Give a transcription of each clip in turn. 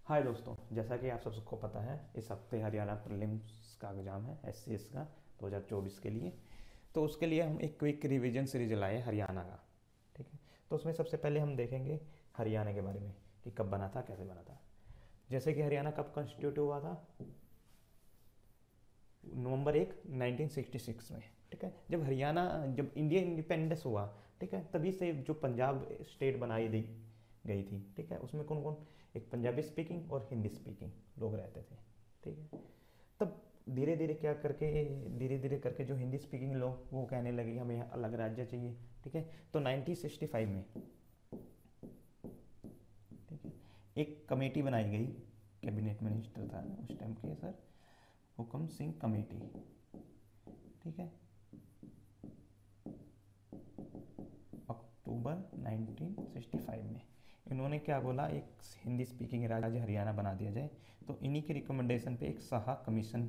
हाय दोस्तों, जैसा कि आप सबको पता है इस हफ्ते हरियाणा प्रीलिम्स का एग्ज़ाम है एससीएस का 2024 के लिए। तो उसके लिए हम एक क्विक रिवीजन सीरीज लाए हरियाणा का। ठीक है, तो उसमें सबसे पहले हम देखेंगे हरियाणा के बारे में कि कब बना था, कैसे बना था। जैसे कि हरियाणा कब कॉन्स्टिट्यूट हुआ था, नवंबर 1 1966 में। ठीक है, जब इंडिया इंडिपेंडेंस हुआ, ठीक है, तभी से जो पंजाब स्टेट बनाई दी गई थी। ठीक है, उसमें कौन कौन, एक पंजाबी स्पीकिंग और हिंदी स्पीकिंग लोग रहते थे। ठीक है, तब धीरे धीरे करके जो हिंदी स्पीकिंग लोग वो कहने लगे हमें अलग राज्य चाहिए। ठीक है, तो 1965 में, ठीक है, एक कमेटी बनाई गई। कैबिनेट मिनिस्टर था उस टाइम के सर हुक्म सिंह कमेटी। ठीक है, अक्टूबर 1965 में इन्होंने क्या बोला, एक हिंदी स्पीकिंग राज्य हरियाणा बना दिया जाए। तो इन्हीं के रिकमेंडेशन पे एक साहा कमीशन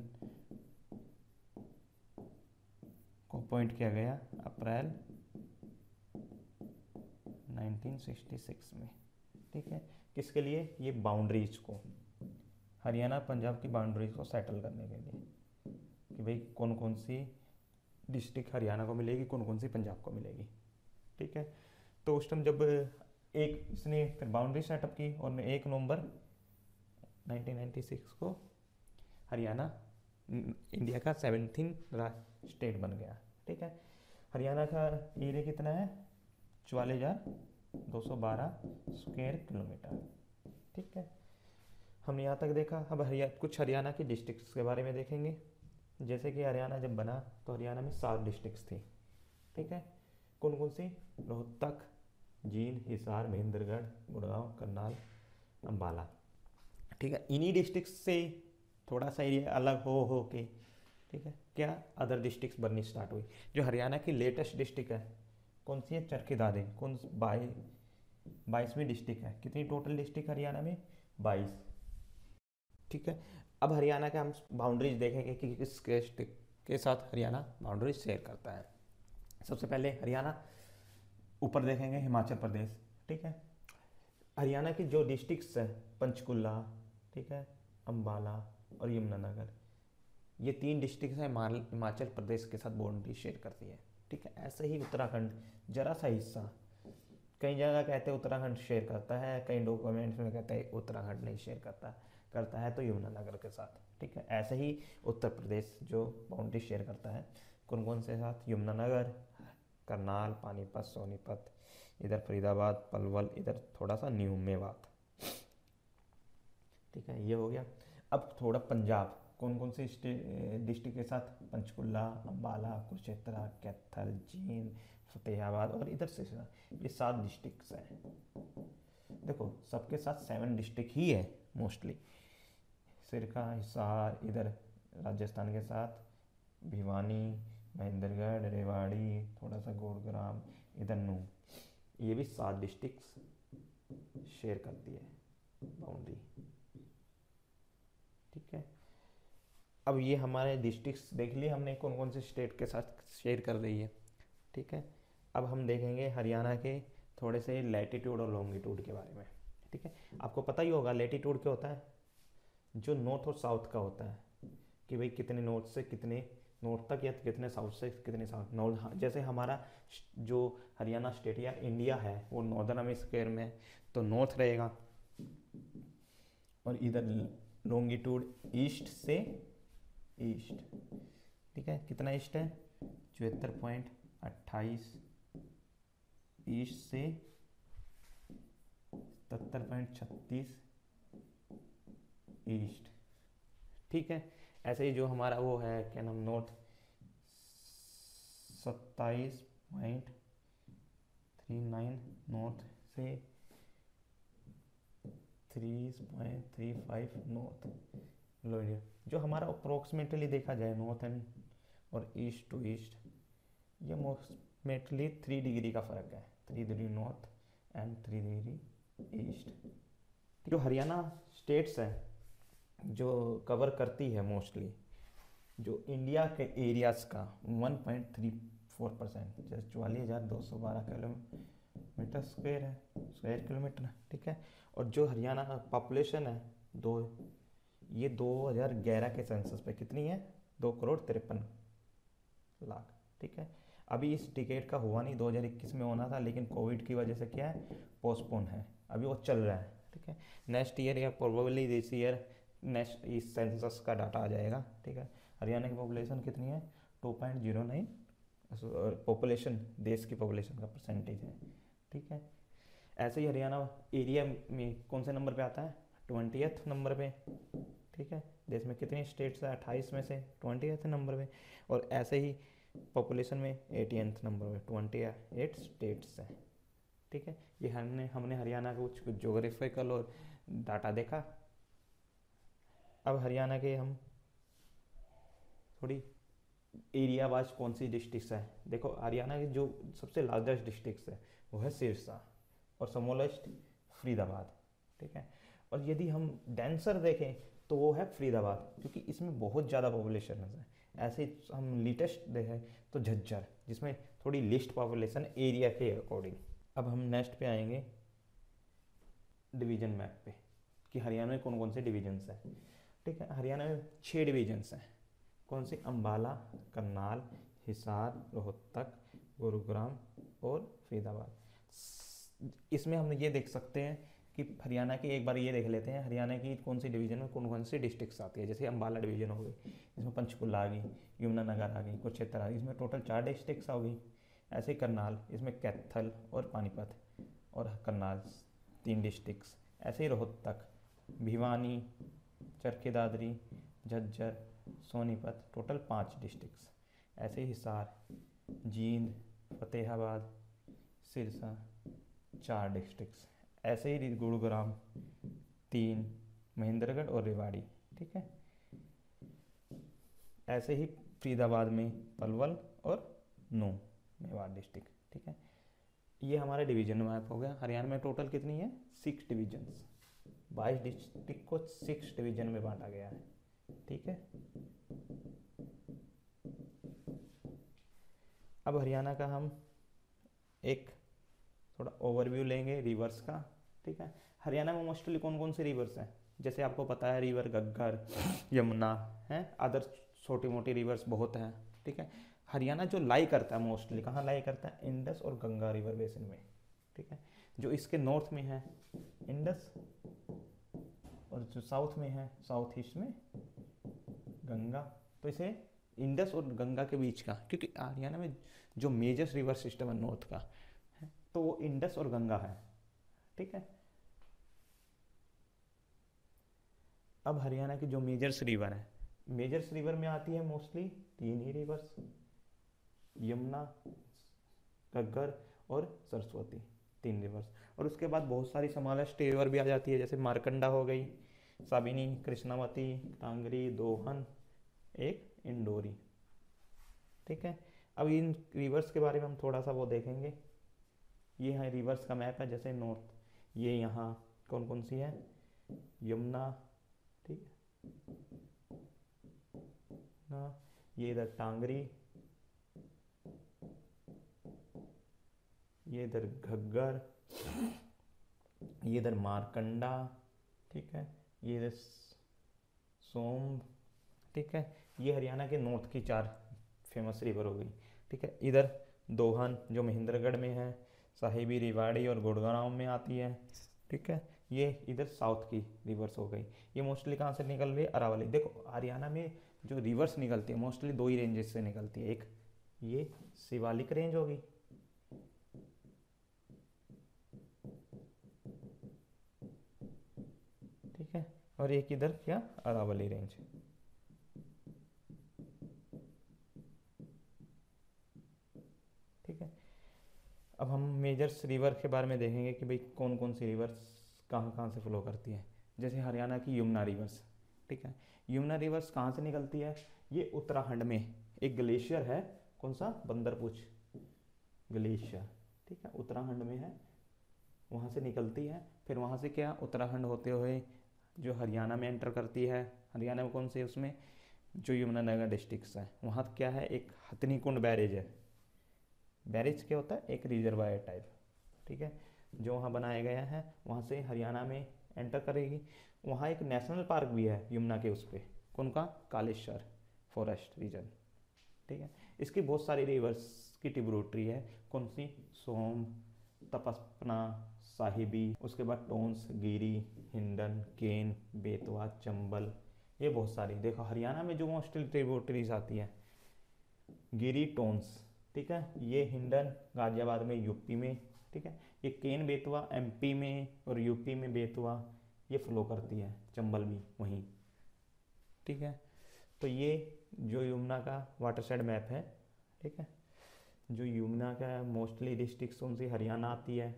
को अपॉइंट किया गया अप्रैल 1966 में। ठीक है, किसके लिए, ये बाउंड्रीज को, हरियाणा पंजाब की बाउंड्रीज को सेटल करने के लिए कि भाई कौन कौन सी डिस्ट्रिक्ट हरियाणा को मिलेगी, कौन कौन सी पंजाब को मिलेगी। ठीक है, तो उस टाइम जब एक इसने फिर बाउंड्री सेटअप की और 1 नवंबर 1996 को हरियाणा इंडिया का 17th स्टेट बन गया। ठीक है, हरियाणा का एरिया कितना है, 44,212 स्क्वायर किलोमीटर। ठीक है, हमने यहाँ तक देखा। अब कुछ हरियाणा की डिस्ट्रिक्ट्स के बारे में देखेंगे। जैसे कि हरियाणा जब बना तो हरियाणा में 7 डिस्ट्रिक्ट्स थी। ठीक है, कौन कौन सी, रोहतक, जींद, हिसार, महेंद्रगढ़, गुड़गांव, करनाल, अम्बाला। ठीक है, इन्हीं डिस्ट्रिक्ट से थोड़ा सा एरिया अलग हो के, ठीक है, क्या अदर डिस्ट्रिक्ट्स बननी स्टार्ट हुई। जो हरियाणा की लेटेस्ट डिस्ट्रिक्ट है कौन सी है, चरखी दादरी। 22वीं डिस्ट्रिक्ट है। कितनी टोटल डिस्ट्रिक्ट हरियाणा में, 22। ठीक है, अब हरियाणा के हम बाउंड्रीज देखेंगे कि किस डिस्ट्रिक्ट के साथ हरियाणा बाउंड्रीज शेयर करता है। सबसे पहले हरियाणा ऊपर देखेंगे, हिमाचल प्रदेश। ठीक है, हरियाणा की जो डिस्ट्रिक्ट्स है, पंचकुला, ठीक है, अम्बाला और यमुनानगर, ये 3 डिस्ट्रिक्ट हैं हिमाचल प्रदेश के साथ बाउंड्री शेयर करती है। ठीक है, ऐसे ही उत्तराखंड, जरा सा हिस्सा, कई जगह कहते हैं उत्तराखंड शेयर करता है, कई डॉक्यूमेंट्स में कहते हैं उत्तराखंड नहीं शेयर करता है तो यमुनानगर के साथ। ठीक है, ऐसे ही उत्तर प्रदेश जो बाउंड्री शेयर करता है कौन कौन से साथ, यमुनानगर, करनाल, पानीपत, सोनीपत, इधर फरीदाबाद, पलवल, इधर थोड़ा सा न्यू मेवात। ठीक है, ये हो गया। अब थोड़ा पंजाब, कौन कौन से डिस्ट्रिक्ट के साथ, पंचकुला, अम्बाला, कुरुक्षेत्र, कैथल, जींद, फतेहाबाद और इधर से ये 7 डिस्ट्रिक्ट्स हैं। देखो सबके साथ 7 डिस्ट्रिक्ट ही है मोस्टली। सिरका, हिसार, इधर राजस्थान के साथ भिवानी, महेंद्रगढ़, रेवाड़ी, थोड़ा सा गुरुग्राम, इधर नूह, ये भी 7 डिस्ट्रिक्ट्स शेयर करती है बाउंड्री। ठीक है, अब ये हमारे डिस्ट्रिक्ट्स देख लिए हमने कौन कौन से स्टेट के साथ शेयर कर रही है। ठीक है, अब हम देखेंगे हरियाणा के थोड़े से लैटिट्यूड और लॉन्गिट्यूड के बारे में। ठीक है, आपको पता ही होगा लैटिट्यूड क्या होता है, जो नॉर्थ और साउथ का होता है कि भाई कितने नॉर्थ से कितने नॉर्थ तक या कितने साउथ से कितने साउथ। नॉर्थ जैसे हमारा जो हरियाणा स्टेट या इंडिया है वो नॉर्दर्न हेमिस्फीयर में, तो नॉर्थ रहेगा। और इधर लॉन्गिट्यूड ईस्ट से ईस्ट। ठीक है, कितना ईस्ट है, 74.28 ईस्ट से 77.36 ईस्ट। ठीक है, ऐसे ही जो हमारा वो है क्या नाम, नॉर्थ 27.39 नॉर्थ से 3.35 नॉर्थ लोअर। जो हमारा अप्रोक्सीमेटली देखा जाए नॉर्थ एंड और ईस्ट टू ईस्ट, ये मोस्टमेटली 3 डिग्री का फ़र्क है, 3 degree north and 3 degree east. जो हरियाणा स्टेट्स है जो कवर करती है मोस्टली जो इंडिया के एरियाज़ का 1.34%, जैसे 44,212 किलोमीटर स्क्वायर किलोमीटर। ठीक है, और जो हरियाणा का पॉपुलेशन है दो, ये 2011 के सेंसस पे कितनी है, 2,53,00,000। ठीक है, अभी इस टिकट का हुआ नहीं, 2021 में होना था, लेकिन कोविड की वजह से क्या है, पोस्टपोन है, अभी वो चल रहा है। ठीक है, नेक्स्ट ईयर या प्रोबेबली दिस ईयर नेक्स्ट इस सेंसस का डाटा आ जाएगा। ठीक है, हरियाणा की पॉपुलेशन कितनी है, 2.09, पॉपुलेशन देश की पॉपुलेशन का परसेंटेज है। ठीक है, ऐसे ही हरियाणा एरिया में कौन से नंबर पे आता है, 20th नंबर पे। ठीक है, देश में कितनी स्टेट्स है, 28 में से 20th नंबर पे। और ऐसे ही पॉपुलेशन में 80th नंबर पे, 28 स्टेट्स हैं। ठीक है, ये हमने हरियाणा का कुछ ज्योग्राफिकल और डाटा देखा। अब हरियाणा के हम थोड़ी एरिया वाइज कौन सी डिस्ट्रिक्ट्स है, देखो हरियाणा की जो सबसे लार्जेस्ट डिस्ट्रिक्ट्स है वो है सिरसा और स्मॉलेस्ट फरीदाबाद। ठीक है, और यदि हम डेंसर देखें तो वो है फरीदाबाद, क्योंकि इसमें बहुत ज़्यादा पॉपुलेशन है। ऐसे हम लेटेस्ट देखें तो झज्जर, जिसमें थोड़ी लिस्ट पॉपुलेशन एरिया के अकॉर्डिंग। अब हम नेक्स्ट पे आएंगे डिवीजन मैप पे कि हरियाणा में कौन कौन से डिवीजन्स हैं। ठीक है, हरियाणा में 6 डिवीजन्स हैं। कौन से, अम्बाला, करनाल, हिसार, रोहतक, गुरुग्राम और फरीदाबाद। इसमें हम ये देख सकते हैं कि हरियाणा की, एक बार ये देख लेते हैं हरियाणा की कौन सी डिवीजन में कौन कौन सी डिस्ट्रिक्ट्स आती है। जैसे अम्बाला डिवीजन हो गई, इसमें पंचकुला आ गई, यमुनानगर आ गई, कुरुक्षेत्र आ गई, इसमें टोटल 4 डिस्ट्रिक्ट्स आ गई। ऐसे ही करनाल, इसमें कैथल और पानीपत और करनाल 3 डिस्ट्रिक्ट्स। ऐसे ही रोहतक, भिवानी, चरखी दादरी, झज्जर, सोनीपत, टोटल 5 डिस्ट्रिक्ट्स। ऐसे ही हिसार, जींद, फतेहाबाद, सिरसा 4 डिस्ट्रिक्ट्स। ऐसे ही गुरुग्राम 3, महेंद्रगढ़ और रेवाड़ी। ठीक है, ऐसे ही फरीदाबाद में पलवल और नूंह मेवाड़ डिस्ट्रिक्ट। ठीक है, ये हमारा डिवीजन मैप हो गया। हरियाणा में टोटल कितनी है, 6 डिवीजन्स, 22 डिस्ट्रिक्ट को 6 डिवीजन में बांटा गया है। ठीक है, अब हरियाणा का हम एक थोड़ा ओवरव्यू लेंगे रिवर्स का। ठीक है, हरियाणा में मोस्टली कौन कौन से रिवर्स हैं, जैसे आपको पता है रिवर घग्गर, यमुना है, अदर छोटी मोटी रिवर्स बहुत हैं। ठीक है, हरियाणा जो लाई करता है मोस्टली कहाँ लाई करता है, इंडस और गंगा रिवर बेसिन में। ठीक है, जो इसके नॉर्थ में है इंडस, और जो साउथ में है, साउथ ईस्ट में गंगा। तो इसे इंडस और गंगा के बीच का, क्योंकि हरियाणा में जो मेजर रिवर सिस्टम है नॉर्थ का है, तो वो इंडस और गंगा है। ठीक है, अब हरियाणा की जो मेजर्स रिवर है, मेजर्स रिवर में आती है मोस्टली 3 ही रिवर्स, यमुना, घग्गर और सरस्वती, 3 रिवर्स। और उसके बाद बहुत सारी समालस्ट रिवर भी आ जाती है, जैसे मारकंडा हो गई, साबिनी, कृष्णावती, टांगरी, दोहन, एक इंडोरी। ठीक है, अब इन रिवर्स के बारे में हम थोड़ा सा वो देखेंगे। ये है रिवर्स का मैप है, जैसे नॉर्थ, ये यहाँ कौन कौन सी है, यमुना, ठीक है, ये इधर टांगरी, ये इधर घग्गर, ये इधर मारकंडा, ठीक है, ये इधर सोम। ठीक है, ये हरियाणा के नॉर्थ की 4 फेमस रिवर हो गई। ठीक है, इधर दोहन जो महेंद्रगढ़ में है, साहिबी, रेवाड़ी और गुड़गांव में आती है। ठीक है, ये इधर साउथ की रिवर्स हो गई। ये मोस्टली कहाँ से निकल रही है, अरावली। देखो हरियाणा में जो रिवर्स निकलती है मोस्टली 2 ही रेंजेस से निकलती है, एक ये शिवालिक रेंज होगी, ठीक है, और एक इधर क्या, अरावली रेंज। ठीक है, अब हम मेजर्स रिवर के बारे में देखेंगे कि भाई कौन कौन सी रिवर्स कहाँ कहाँ से फ्लो करती है। जैसे हरियाणा की यमुना रिवर्स। ठीक है, यमुना रिवर्स कहाँ से निकलती है, ये उत्तराखंड में एक ग्लेशियर है, कौन सा, बंदरपुछ ग्लेशियर। ठीक है, उत्तराखंड में है, वहाँ से निकलती है। फिर वहाँ से क्या, उत्तराखंड होते हुए जो हरियाणा में एंटर करती है। हरियाणा में कौन से, उसमें जो यमुनानगर डिस्ट्रिक्ट है, वहाँ क्या है, एक हथनी कुंड बैरेज है। बैरेज क्या होता है, एक रिजर्वायर टाइप। ठीक है, जो वहाँ बनाया गया है, वहाँ से हरियाणा में एंटर करेगी। वहाँ एक नेशनल पार्क भी है यमुना के उस पर, कौन का, कालेश्वर फॉरेस्ट रीजन, ठीक है। इसकी बहुत सारी रिवर्स की ट्रिब्यूटरी है, कौन सी, सोम, तपस्पना, साहिबी, उसके बाद टोंस, गिरी, हिंडन, केन, बेतवा, चंबल, ये बहुत सारी। देखो हरियाणा में जो मोस्टली ट्रिब्यूटरीज आती है, गिरी, टोंस, ठीक है, ये हिंडन गाजियाबाद में यूपी में, ठीक है, ये केन बेतवा एमपी में और यूपी में बेतवा ये फ्लो करती है, चंबल भी वहीं, ठीक है। तो ये जो यमुना का वाटर शेड मैप है, ठीक है, जो यमुना का मोस्टली डिस्ट्रिक्ट कौन सी हरियाणा आती है,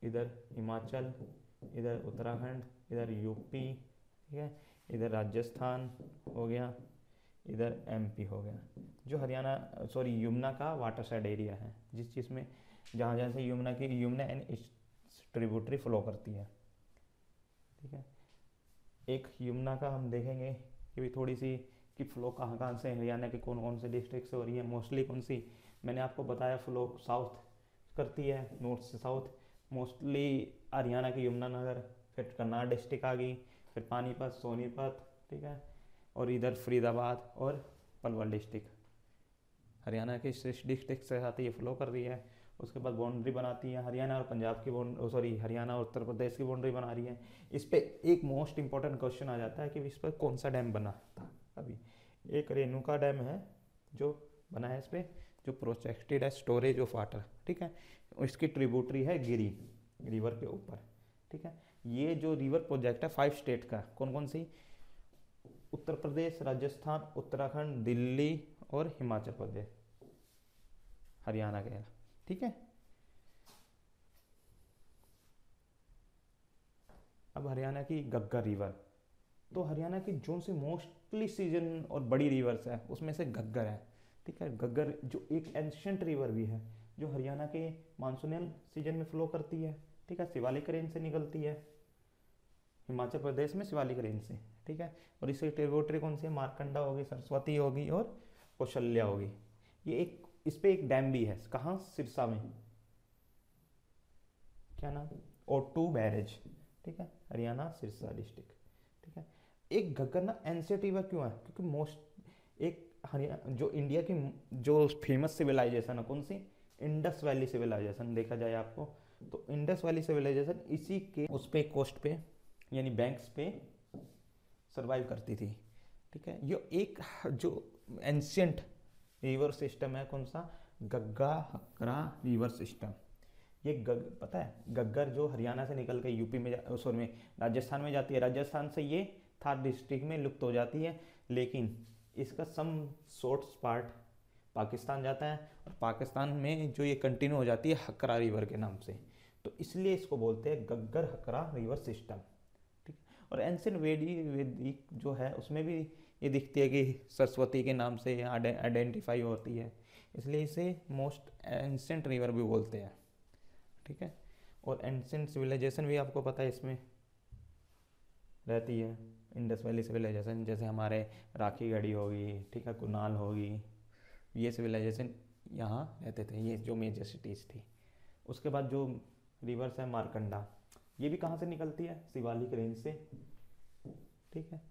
इधर हिमाचल, इधर उत्तराखंड, इधर यूपी, ठीक है, इधर राजस्थान हो गया, इधर एमपी हो गया, जो हरियाणा सॉरी यमुना का वाटर शेड एरिया है, जिस चीज़ में जहाँ जहाँ से यमुना एंड ट्रिब्यूटरी फ्लो करती है, ठीक है। एक यमुना का हम देखेंगे कि भी थोड़ी सी कि फ्लो कहाँ कहाँ से हरियाणा के कौन कौन से डिस्ट्रिक्ट से हो रही है, मोस्टली कौन सी, मैंने आपको बताया फ्लो साउथ करती है, नॉर्थ से साउथ, मोस्टली हरियाणा की यमुनानगर, फिर करनाल डिस्ट्रिक्ट आ गई, फिर पानीपत, सोनीपत, ठीक है, और इधर फरीदाबाद और पलवल डिस्ट्रिक्ट हरियाणा के डिस्ट्रिक्ट से साथ ये फ्लो कर रही है। उसके बाद बाउंड्री बनाती है हरियाणा और पंजाब की सॉरी हरियाणा और उत्तर प्रदेश की बाउंड्री बना रही है। इस पर एक मोस्ट इंपॉर्टेंट क्वेश्चन आ जाता है कि इस पर कौन सा डैम बना था। अभी एक रेणुका डैम है जो बना है इस पर, जो प्रोजेक्टेड है स्टोरेज ऑफ वाटर, ठीक है, इसकी ट्रिब्यूटरी है गिरी रिवर के ऊपर, ठीक है। ये जो रिवर प्रोजेक्ट है 5 स्टेट का, कौन कौन सी, उत्तर प्रदेश, राजस्थान, उत्तराखंड, दिल्ली और हिमाचल प्रदेश, हरियाणा के, ठीक है। अब हरियाणा की गग्गर रिवर, तो हरियाणा की जो सी मोस्टली सीजन और बड़ी रिवर्स है उसमें से गग्गर है, ठीक है। गग्गर जो एक एंशियंट रिवर भी है, जो हरियाणा के मानसूनियल सीजन में फ्लो करती है, ठीक है, शिवालिक रेंज से निकलती है, हिमाचल प्रदेश में शिवालिक रेंज से, ठीक है। और इसकी ट्रिब्यूटरी कौन सी है, मारकंडा होगी, सरस्वती होगी और कौशल्या होगी। ये एक इस पे एक डैम भी है, कहाँ, सिरसा में, क्या नाम, O2 बैरेज, ठीक है, हरियाणा सिरसा डिस्ट्रिक्ट, ठीक है। एक घग्गर ना एंशियंट रिवर क्यों है, क्योंकि मोस्ट एक हरियाणा जो इंडिया की जो फेमस सिविलाइजेशन है कौन सी, इंडस वैली सिविलाइजेशन देखा जाए आपको, तो इंडस वैली सिविलाइजेशन इसी के उस पे कोस्ट पे यानी बैंक्स पे सर्वाइव करती थी, ठीक है। ये एक जो एंशियंट रिवर सिस्टम है कौन सा, गग्गा हकरा रिवर सिस्टम। ये पता है गग्गर जो हरियाणा से निकल के यूपी में सॉरी में राजस्थान में जाती है, राजस्थान से ये थार डिस्ट्रिक्ट में लुप्त हो जाती है, लेकिन इसका सम शॉर्ट्स पार्ट पाकिस्तान जाता है और पाकिस्तान में जो ये कंटिन्यू हो जाती है हकरा रिवर के नाम से, तो इसलिए इसको बोलते हैं गग्गर हकरा रिवर सिस्टम, ठीक। और एंशियंट वेदिक जो है उसमें भी ये दिखती है कि सरस्वती के नाम से आइडेंटिफाई होती है, इसलिए इसे मोस्ट एंशियंट रिवर भी बोलते हैं, ठीक है। और एंशियंट सिविलाइजेशन भी आपको पता है इसमें रहती है, इंडस वैली सिविलाइजेशन, जैसे हमारे राखी गढ़ी होगी, ठीक है, कुनाल होगी, ये सिविलाइजेशन यहाँ रहते थे, ये जो मेजर सिटीज़ थी। उसके बाद जो रिवर्स है मारकंडा, ये भी कहाँ से निकलती है, शिवालिक रेंज से, ठीक है।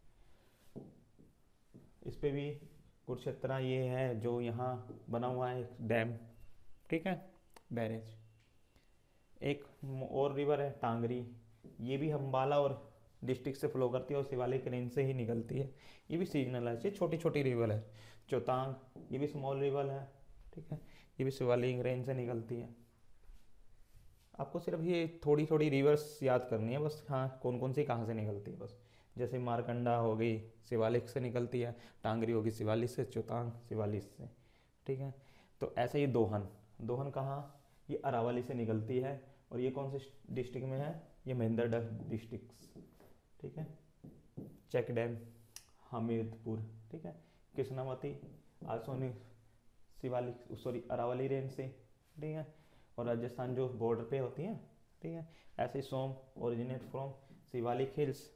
इस पे भी कुरुक्षेत्र ये है जो यहाँ बना हुआ है डैम, ठीक है, बैरेज। एक और रिवर है टांगरी, ये भी अम्बाला और डिस्ट्रिक्ट से फ्लो करती है और शिवालिक रेंज से ही निकलती है, ये भी सीजनल है, ये छोटी छोटी रिवर है। चौतांग, ये भी स्मॉल रिवर है, ठीक है, ये भी शिवालिक रेंज से निकलती है। आपको सिर्फ ये थोड़ी थोड़ी रिवर्स याद करनी है बस, हाँ कौन कौन सी कहाँ से निकलती है बस, जैसे मारकंडा हो गई शिवालिक से निकलती है, टांगरी होगी शिवालिक से, चौतांग शिवालिक से, ठीक है। तो ऐसे ही दोहन, दोहन कहाँ, ये अरावली से निकलती है और ये कौन से डिस्ट्रिक्ट में है, ये महेंद्रगढ़ डिस्ट्रिक्ट, ठीक है। चेक डैम हमीरपुर, ठीक है, कृष्णावती आसोनी शिवालिक सॉरी अरावली रेंज से, ठीक है, और राजस्थान जो बॉर्डर पे होती है, ठीक है। ऐसे some originate from Shivalik hills,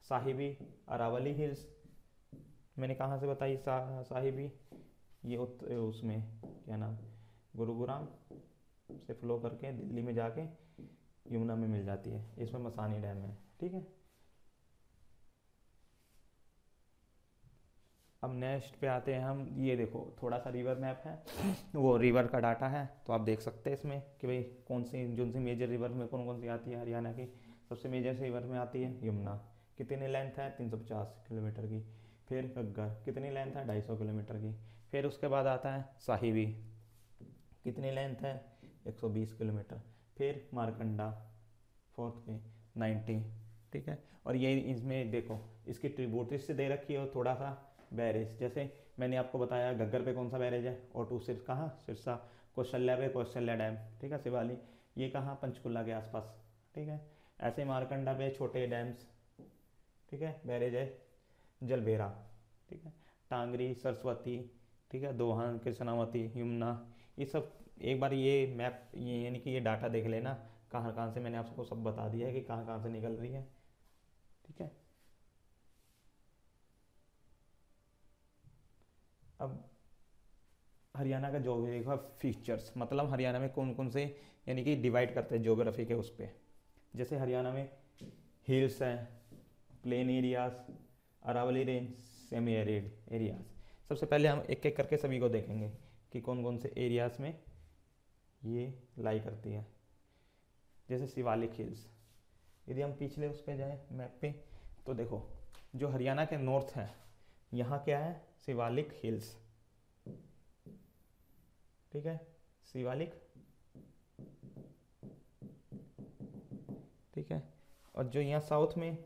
Sahibi Aravalli hills, मैंने कहाँ से बताई साहिबी, ये उसमें क्या नाम, गुरुग्राम से फ्लो करके दिल्ली में जाके यमुना में मिल जाती है, इसमें मसानी डैम है। ठीक है, अब नेक्स्ट पे आते हैं हम। ये देखो थोड़ा सा रिवर मैप है, वो रिवर का डाटा है, तो आप देख सकते हैं इसमें कि भाई कौन सी मेजर रिवर में कौन कौन सी आती है। हरियाणा की सबसे मेजर से रिवर में आती है यमुना, कितनी लेंथ है 350 किलोमीटर की। फिर घग्गर, कितनी लेंथ है 250 किलोमीटर की। फिर उसके बाद आता है साहिबी, कितनी लेंथ है 120 किलोमीटर। फिर मारकंडा फोर्थ पे 90। ठीक है, और ये इसमें देखो इसकी ट्रिब्यूटरी से दे रखी है और थोड़ा सा बैरेज, जैसे मैंने आपको बताया घग्गर पे कौन सा बैरेज है, और टू सिर्फ कहाँ सिरसा, कौशल्या पे कौशल्या डैम। ठीक है, शिवाली ये कहाँ पंचकुला के आसपास। ठीक है, ऐसे मारकंडा पे छोटे डैम्स। ठीक है, बैरेज है जलबेरा। ठीक है, टांगरी, सरस्वती, ठीक है, दोहन, कृष्णावती, यमुना, ये सब एक बार ये मैप ये यानी कि ये डाटा देख लेना, कहाँ कहाँ से मैंने आपको सब बता दिया है कि कहाँ कहाँ से निकल रही है। ठीक है, अब हरियाणा का जोग्राफी का फीचर्स, मतलब हरियाणा में कौन कौन से यानी कि डिवाइड करते हैं जोग्राफी के उस पर। जैसे हरियाणा में हिल्स हैं, plain areas, Aravalli range, semi arid areas. सबसे पहले हम एक एक करके सभी को देखेंगे कि कौन कौन से एरियाज में ये लाई करती है। जैसे शिवालिक हिल्स, यदि हम पिछले उस पर जाएँ मैप पे, तो देखो जो हरियाणा के नॉर्थ है यहाँ क्या है, शिवालिक हिल्स। ठीक है, शिवालिक। ठीक है, और जो यहाँ साउथ में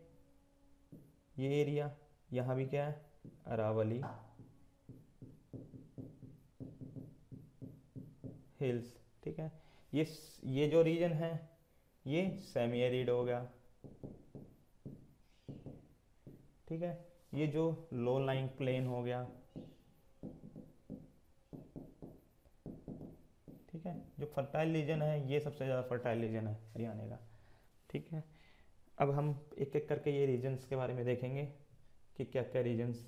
ये एरिया, यहाँ भी क्या है, अरावली हिल्स। ठीक है, ये जो रीजन है ये सेमी एरिड हो गया। ठीक है, ये जो लो लाइंग प्लेन हो गया। ठीक है, जो फर्टाइल रीजन है ये सबसे ज़्यादा फर्टाइल रीजन है हरियाणा का। ठीक है, अब हम एक एक करके ये रीजन्स के बारे में देखेंगे कि क्या क्या रीजन्स।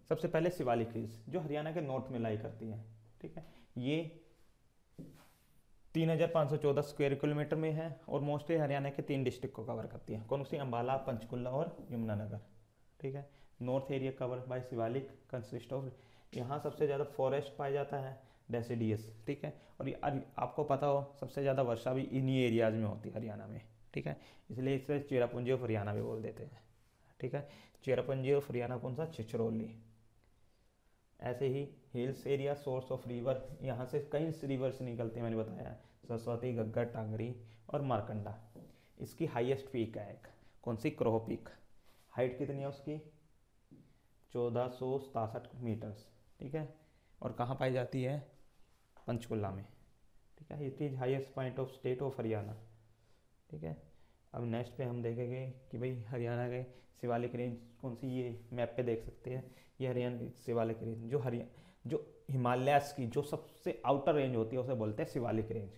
सबसे पहले शिवालिक हिल्स जो हरियाणा के नॉर्थ में लाई करती है। ठीक है, ये 3514 स्क्वायर किलोमीटर में है और मोस्टली हरियाणा के 3 डिस्ट्रिक्ट को कवर करती है। कौन सी, अम्बाला, पंचकुला और यमुनानगर। ठीक है, north area cover by Shivalik consist of, यहाँ सबसे ज़्यादा फॉरेस्ट पाया जाता है, डेसिडियस। ठीक है, और आपको पता हो सबसे ज़्यादा वर्षा भी इन्हीं एरियाज में होती है हरियाणा में। ठीक है, इसलिए इसे चेरापूंजी ऑफ हरियाणा भी बोल देते हैं। ठीक है, चेरापूंजी ऑफ हरियाणा कौन सा, छिछरौली। ऐसे ही hills area, source of river, यहाँ से कई रिवर्स निकलते हैं, मैंने बताया, सरस्वती, घग्गर, टांगरी और मारकंडा। इसकी हाईएस्ट पीक है एक, कौन सी, क्रोह पीक। हाइट कितनी है उसकी, 1467 मीटर्स। ठीक है, और कहाँ पाई जाती है, पंचकुला में। ठीक है, it is highest point of state of Haryana. ठीक है, अब नेक्स्ट पे हम देखेंगे कि भाई हरियाणा के शिवालिक रेंज कौन सी, ये मैप पे देख सकते हैं। ये हरियाणा शिवालिक रेंज जो हिमालयास की जो सबसे आउटर रेंज होती है उसे बोलते हैं शिवालिक रेंज।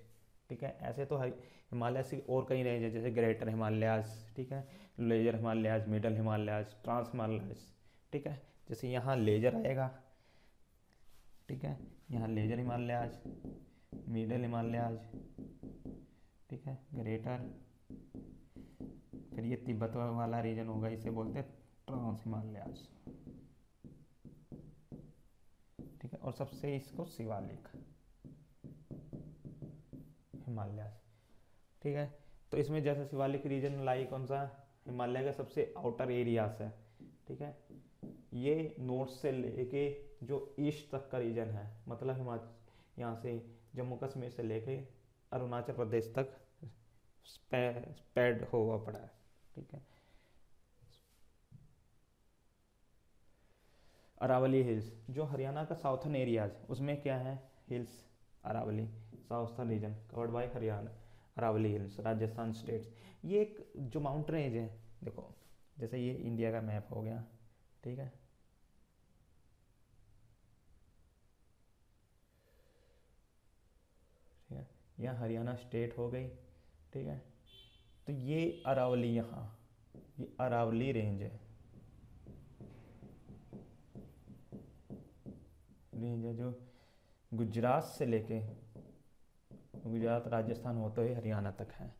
ठीक है, ऐसे तो हिमालयास की और कई रेंज है, जैसे ग्रेटर हिमालयास। ठीक है, lesser Himalayas, middle Himalayas, trans Himalayas. ठीक है, जैसे यहाँ लेजर आएगा। ठीक है, यहाँ लेजर हिमालयास, मिडल हिमालयास। ठीक है, ग्रेटर, फिर ये तिब्बत वाला रीजन होगा, इसे बोलते हैं ट्रांस हिमालयास। ठीक है, और सबसे इसको शिवालिक हिमालयास। ठीक है, तो इसमें जैसे शिवालिक रीजन लाई कौन सा, हिमालय का सबसे आउटर एरियाज है। ठीक है, ये नॉर्थ से लेके जो ईस्ट तक का रीजन है, मतलब हिमाचल यहाँ से जम्मू कश्मीर से लेके अरुणाचल प्रदेश तक स्प्रेड हुआ पड़ा है। ठीक है, अरावली हिल्स जो हरियाणा का साउथर्न एरियाज, उसमें क्या है, hills Aravalli, southern region covered by Haryana, Aravalli hills, Rajasthan states. ये एक जो माउंट रेंज है, देखो जैसे ये इंडिया का मैप हो गया। ठीक है, ठीक है, यहाँ हरियाणा स्टेट हो गई। ठीक है, तो ये अरावली, यहाँ ये अरावली रेंज है, जो गुजरात से लेके गुजरात राजस्थान होते हुए हरियाणा तक है।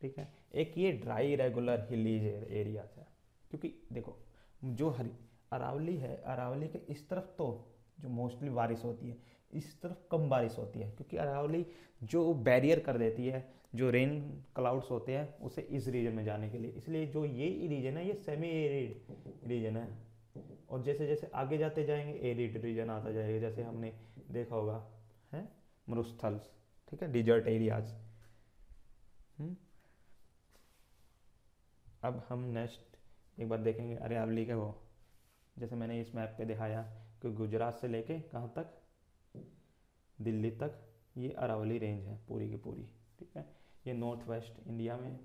ठीक है, एक ये ड्राई रेगुलर हिली एरियाज है, क्योंकि देखो जो अरावली है, अरावली के इस तरफ तो जो मोस्टली बारिश होती है, इस तरफ कम बारिश होती है, क्योंकि अरावली जो बैरियर कर देती है जो रेन क्लाउड्स होते हैं उसे इस रीजन में जाने के लिए, इसलिए जो ये रीजन है ये सेमी एरिड रीजन है। और जैसे जैसे आगे जाते जाएंगे एरिड रीजन आता जाएगा, जैसे हमने देखा होगा है मरुस्थल, ठीक है, डिजर्ट एरियाज। अब हम नेक्स्ट एक बार देखेंगे अरावली के वो, जैसे मैंने इस मैप पे दिखाया कि गुजरात से लेके कहाँ तक, दिल्ली तक ये अरावली रेंज है पूरी की पूरी। ठीक है, ये नॉर्थ वेस्ट इंडिया में।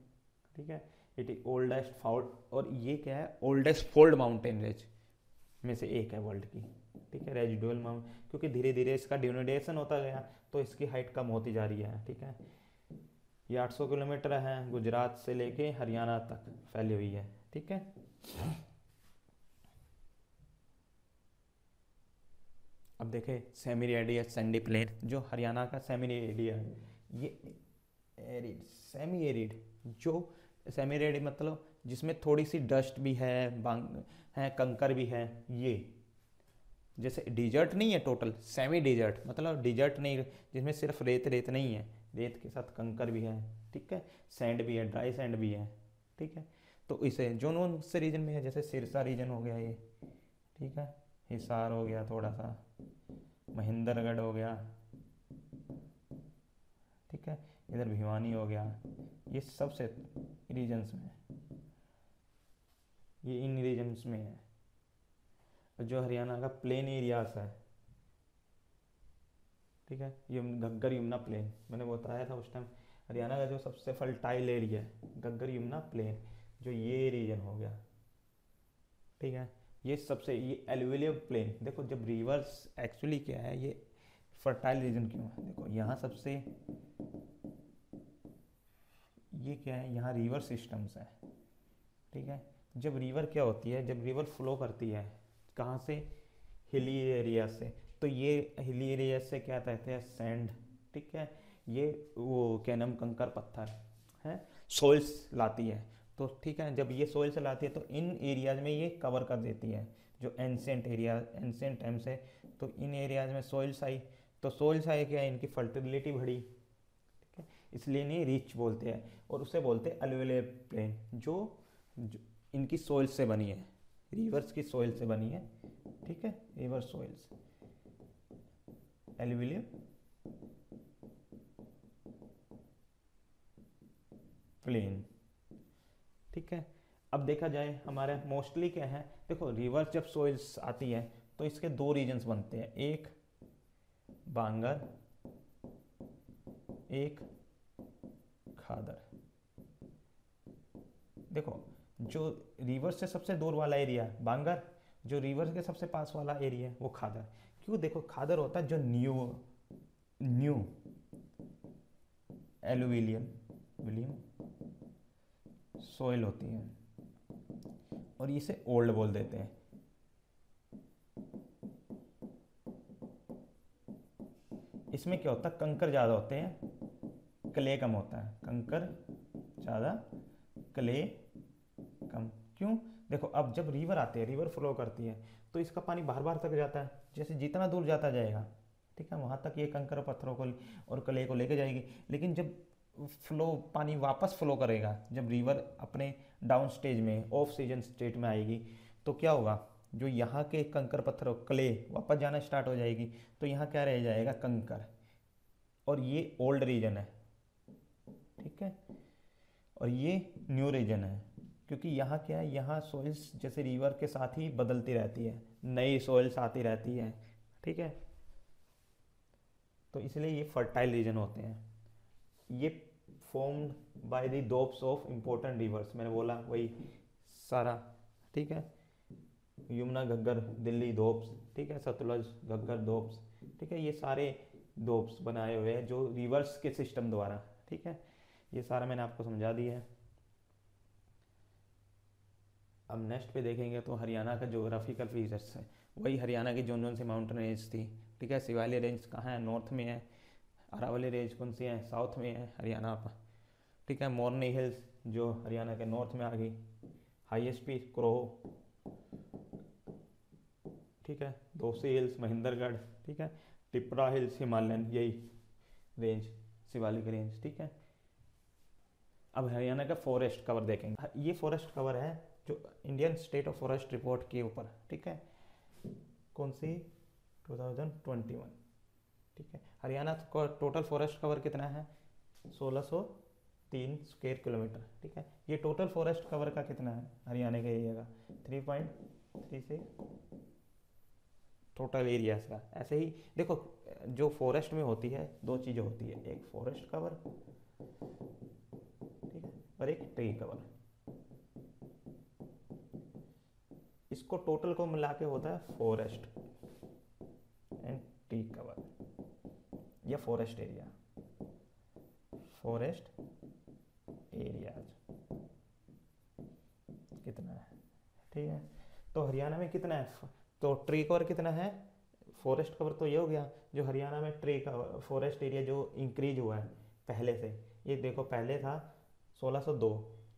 ठीक है, इट इज ओल्डेस्ट फाउल्ड, और ये क्या है, ओल्डेस्ट फोल्ड माउंटेन रेंज में से एक है वर्ल्ड की। ठीक है, रेजिडुअल माउंट, क्योंकि धीरे धीरे इसका डिनोडेशन होता गया तो इसकी हाइट कम होती जा रही है। ठीक है, ये 800 किलोमीटर है, गुजरात से लेके हरियाणा तक फैली हुई है। ठीक है, अब देखें सेमी एरिड सैंडी प्लेन, जो हरियाणा का सेमी एरिड है, ये एरिड सेमी एरिड, जो सेमी एरिड मतलब जिसमें थोड़ी सी डस्ट भी है, है कंकर भी है, ये जैसे डिजर्ट नहीं है टोटल, सेमी डिजर्ट मतलब डिजर्ट नहीं जिसमें सिर्फ रेत रेत नहीं है, रेत के साथ कंकर भी है। ठीक है, सैंड भी है, ड्राई सैंड भी है। ठीक है, तो इसे जो नॉन से रीजन में है, जैसे सिरसा रीजन हो गया ये, ठीक है, हिसार हो गया, थोड़ा सा महेंद्रगढ़ हो गया, ठीक है, इधर भिवानी हो गया, ये सबसे रीजन्स में, ये इन रीजन्स में है। जो हरियाणा का प्लेन एरियाज है, ठीक है, ये घग्गर यमुना प्लेन मैंने बताया था उस टाइम, हरियाणा का जो सबसे फर्टाइल एरिया है घग्गर यमुना प्लेन, जो ये रीजन हो गया। ठीक है, ये सबसे ये एलुवियल प्लेन, देखो जब रिवर्स एक्चुअली क्या है, ये फर्टाइल रीजन क्यों है, देखो यहाँ सबसे ये क्या है, यहाँ रिवर सिस्टम्स है। ठीक है, जब रिवर क्या होती है, जब रिवर फ्लो करती है कहाँ से, हिली एरिया से, तो ये हिली एरिया से क्या कहते हैं, सैंड। ठीक है, ये वो क्या नाम, कंकर पत्थर है, सोइल्स लाती है। तो ठीक है, जब ये सोइल से लाती है तो इन एरियाज में ये कवर कर देती है, जो एंसेंट एरिया एंसेंट टाइम से, तो इन एरियाज में सोइल्स आई, तो सोइल्स आई क्या है, इनकी फर्टिलिटी बढ़ी। ठीक है, इसलिए इन्हें रिच बोलते हैं, और उसे बोलते हैं अलुवियल प्लेन, जो इनकी सोइल से बनी है, रिवर्स की सोइल से बनी है। ठीक है, रिवर सोइल्स एलुवियल प्लेन। ठीक है, अब देखा जाए हमारे मोस्टली क्या है, देखो रिवर्स जब सोइल्स आती है तो इसके दो रीजन्स बनते हैं, एक बांगर, एक खादर। देखो जो रिवर से सबसे दूर वाला एरिया है बांगर, जो रिवर के सबसे पास वाला एरिया है वो खादर। क्यों, देखो खादर होता है जो न्यू न्यू एलुविलियम विलियम सोइल होती है, और इसे ओल्ड बोल देते हैं। इसमें क्या होता है, कंकर ज़्यादा होते हैं, क्ले कम होता है, कंकर ज़्यादा क्ले कम। क्यों, देखो अब जब रिवर आती है, रिवर फ्लो करती है, तो इसका पानी बार बार तक जाता है, जैसे जितना दूर जाता जाएगा, ठीक है, वहाँ तक ये कंकर पत्थरों को और क्ले को लेके जाएगी। लेकिन जब फ्लो पानी वापस फ्लो करेगा, जब रिवर अपने डाउन स्टेज में ऑफ सीजन स्टेट में आएगी, तो क्या होगा, जो यहाँ के कंकर पत्थर क्ले वापस जाना स्टार्ट हो जाएगी, तो यहाँ क्या रह जाएगा, कंकर, और ये ओल्ड रीजन है। ठीक है, और ये न्यू रीजन है, क्योंकि यहाँ क्या है, यहाँ सोइल्स जैसे रिवर के साथ ही बदलती रहती है, नई सोइल्स आती रहती है। ठीक है, तो इसलिए ये फर्टाइल रीजन होते हैं। ये formed by the dopes of important reverse, मैंने बोला वही सारा। ठीक है, यमुना घग्गर दिल्ली दोप्स, ठीक है, सतलुज घग्गर दोप्स, ठीक है, ये सारे दोप्स बनाए हुए हैं जो रिवर्स के सिस्टम द्वारा। ठीक है, ये सारा मैंने आपको समझा दिया है। अब नेक्स्ट पे देखेंगे तो हरियाणा का जोग्राफिकल फीचर्स है, वही हरियाणा की जोन जोन सी माउंटेन रेंज थी। ठीक है, शिवालिक रेंज कहाँ है, नॉर्थ में है, अरावली रेंज कौन सी है, साउथ में है हरियाणा पर, ठीक है। मोरनी हिल्स जो हरियाणा के नॉर्थ में आ गई। हाईएस्ट पीक क्रो, ठीक है। दोसी हिल्स महेंद्रगढ़, ठीक है। टिपरा हिल्स हिमालयन, यही रेंज शिवालिक रेंज, ठीक है। अब हरियाणा का फॉरेस्ट कवर देखेंगे। ये फॉरेस्ट कवर है जो Indian state of forest report के ऊपर, ठीक है। कौन सी, 2021, ठीक है। हरियाणा का टोटल फॉरेस्ट कवर कितना है, 1603 स्क्वायर किलोमीटर, ठीक है। ये टोटल फॉरेस्ट कवर का कितना है हरियाणा के एरिया का, 3.36 टोटल एरिया का। ऐसे ही देखो, जो फॉरेस्ट में होती है दो चीज़ें होती है, एक फॉरेस्ट कवर, ठीक है, और एक ट्री कवर। इसको टोटल को मिला के होता है फॉरेस्ट एंड ट्री कवर या फॉरेस्ट एरिया, फॉरेस्ट एरियाज कितना है, ठीक है। तो हरियाणा में कितना है, तो ट्री कवर कितना है, फॉरेस्ट कवर तो ये हो गया। जो हरियाणा में ट्री कवर फॉरेस्ट एरिया जो इंक्रीज हुआ है पहले से, ये देखो पहले था 1602,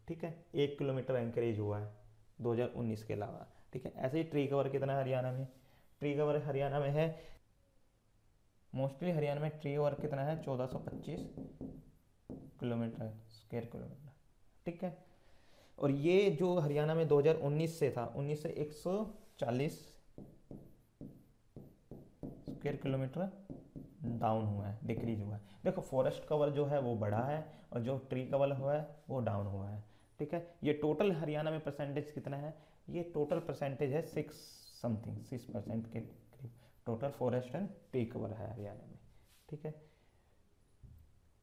ठीक है, 1 किलोमीटर इंक्रीज हुआ है 2019 के अलावा, ठीक है। ऐसे ही ट्री कवर कितना है हरियाणा में, ट्री कवर हरियाणा में है मोस्टली, हरियाणा में ट्री कवर कितना है 1425 किलोमीटर स्क्वायर किलोमीटर, ठीक है। और ये जो हरियाणा में 2019 से था, 19 से 140 स्क्वायर किलोमीटर डाउन हुआ है, डिक्रीज हुआ है। देखो फॉरेस्ट कवर जो है वो बढ़ा है और जो ट्री कवर हुआ है वो डाउन हुआ है, ठीक है। ये टोटल हरियाणा में परसेंटेज कितना है, ये टोटल परसेंटेज है 6% के करीब total forest and tree cover है हरियाणा में, ठीक है।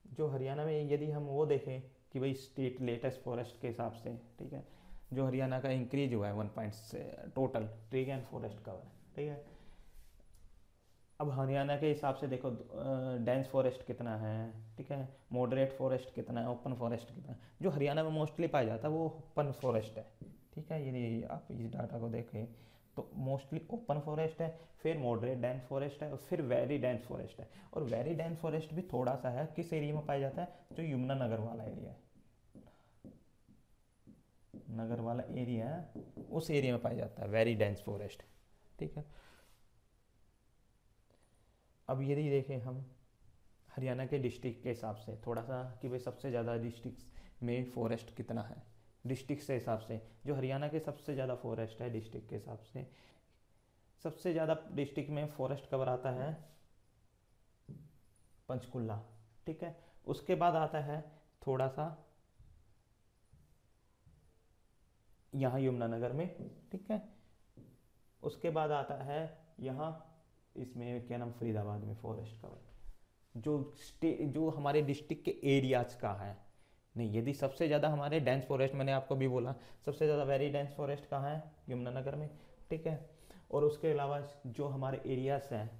जो हरियाणा में यदि हम वो देखें कि भाई स्टेट लेटेस्ट फॉरेस्ट के हिसाब से, ठीक है, जो हरियाणा का इंक्रीज हुआ है 1 पॉइंट से total tree and forest cover, ठीक है। अब हरियाणा के हिसाब से देखो डेंस फॉरेस्ट कितना है, ठीक है, मॉडरेट फॉरेस्ट कितना है, ओपन फॉरेस्ट कितना है। जो हरियाणा में मोस्टली पाया जाता है वो ओपन फॉरेस्ट है, ठीक है। यदि आप इस डाटा को देखें तो मोस्टली ओपन फॉरेस्ट है, फिर मॉडरेट डेंस फॉरेस्ट है और फिर वेरी डेंस फॉरेस्ट है। और वेरी डेंस फॉरेस्ट भी थोड़ा सा है, किस एरिया में पाया जाता है, जो यमुनानगर वाला एरिया है, नगर वाला एरिया है उस एरिया में पाया जाता है वेरी डेंस फॉरेस्ट, ठीक है। अब यदि देखें हम हरियाणा के डिस्ट्रिक्ट के हिसाब से थोड़ा सा कि भाई सबसे ज़्यादा डिस्ट्रिक्ट में फॉरेस्ट कितना है, डिस्ट्रिक्ट के हिसाब से जो हरियाणा के सबसे ज़्यादा फॉरेस्ट है डिस्ट्रिक्ट के हिसाब से, सबसे ज़्यादा डिस्ट्रिक्ट में फॉरेस्ट कवर आता है पंचकुला, ठीक है। उसके बाद आता है थोड़ा सा यहाँ यमुनानगर में, ठीक है। उसके बाद आता है यहाँ इसमें क्या नाम, फरीदाबाद में फॉरेस्ट कवर जो हमारे डिस्ट्रिक्ट के एरियाज का है। नहीं, यदि सबसे ज़्यादा हमारे डेंस फॉरेस्ट, मैंने आपको भी बोला सबसे ज़्यादा वेरी डेंस फॉरेस्ट कहाँ है, यमुनानगर में, ठीक है। और उसके अलावा जो हमारे एरियाज हैं,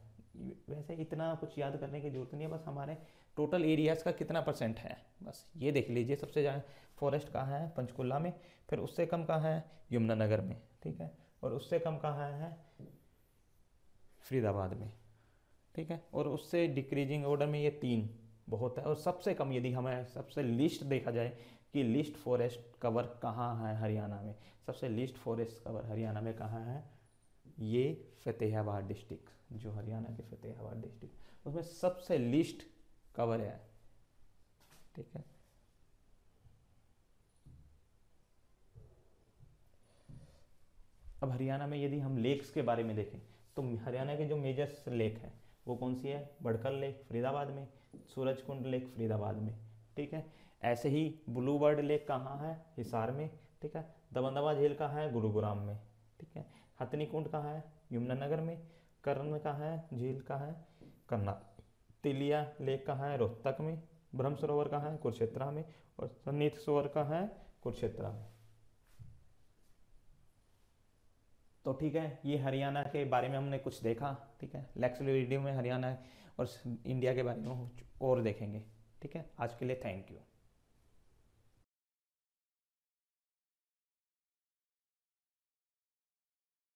वैसे इतना कुछ याद करने की जरूरत नहीं है, बस हमारे टोटल एरियाज का कितना परसेंट है बस ये देख लीजिए। सबसे ज़्यादा फॉरेस्ट कहाँ है, पंचकुला में, फिर उससे कम कहाँ है, यमुनानगर में, ठीक है, और उससे कम कहाँ है, फरीदाबाद में, ठीक है। और उससे डिक्रीजिंग ऑर्डर में ये 3 बहुत है। और सबसे कम यदि हमें सबसे लिस्ट देखा जाए कि लिस्ट फॉरेस्ट कवर कहाँ है हरियाणा में, सबसे लिस्ट फॉरेस्ट कवर हरियाणा में कहाँ है, ये फतेहाबाद डिस्ट्रिक्ट, जो हरियाणा के फतेहाबाद डिस्ट्रिक्ट उसमें सबसे लिस्ट कवर है, ठीक है। अब हरियाणा में यदि हम लेक्स के बारे में देखें तो हरियाणा के जो मेजर लेक हैं वो कौन सी है, बड़कल लेक फरीदाबाद में, सूरजकुंड लेक फरीदाबाद में, ठीक है। ऐसे ही ब्लू बर्ड लेक कहाँ है, हिसार में, ठीक है। दमदमा झील कहाँ है, गुरुग्राम में, ठीक है। हथनी कुंड कहाँ है, यमुनानगर में। कर्ण कहाँ है, झील कहाँ है, करनाल। तिलिया लेक कहाँ है, रोहतक में। ब्रह्म सरोवर कहाँ है, कुरुक्षेत्र में। और सन्नीत सरोवर कहाँ है, कुरुक्षेत्र में। तो ठीक है, ये हरियाणा के बारे में हमने कुछ देखा, ठीक है। नेक्स्ट वीडियो में हरियाणा और इंडिया के बारे में और देखेंगे, ठीक है। आज के लिए थैंक यू।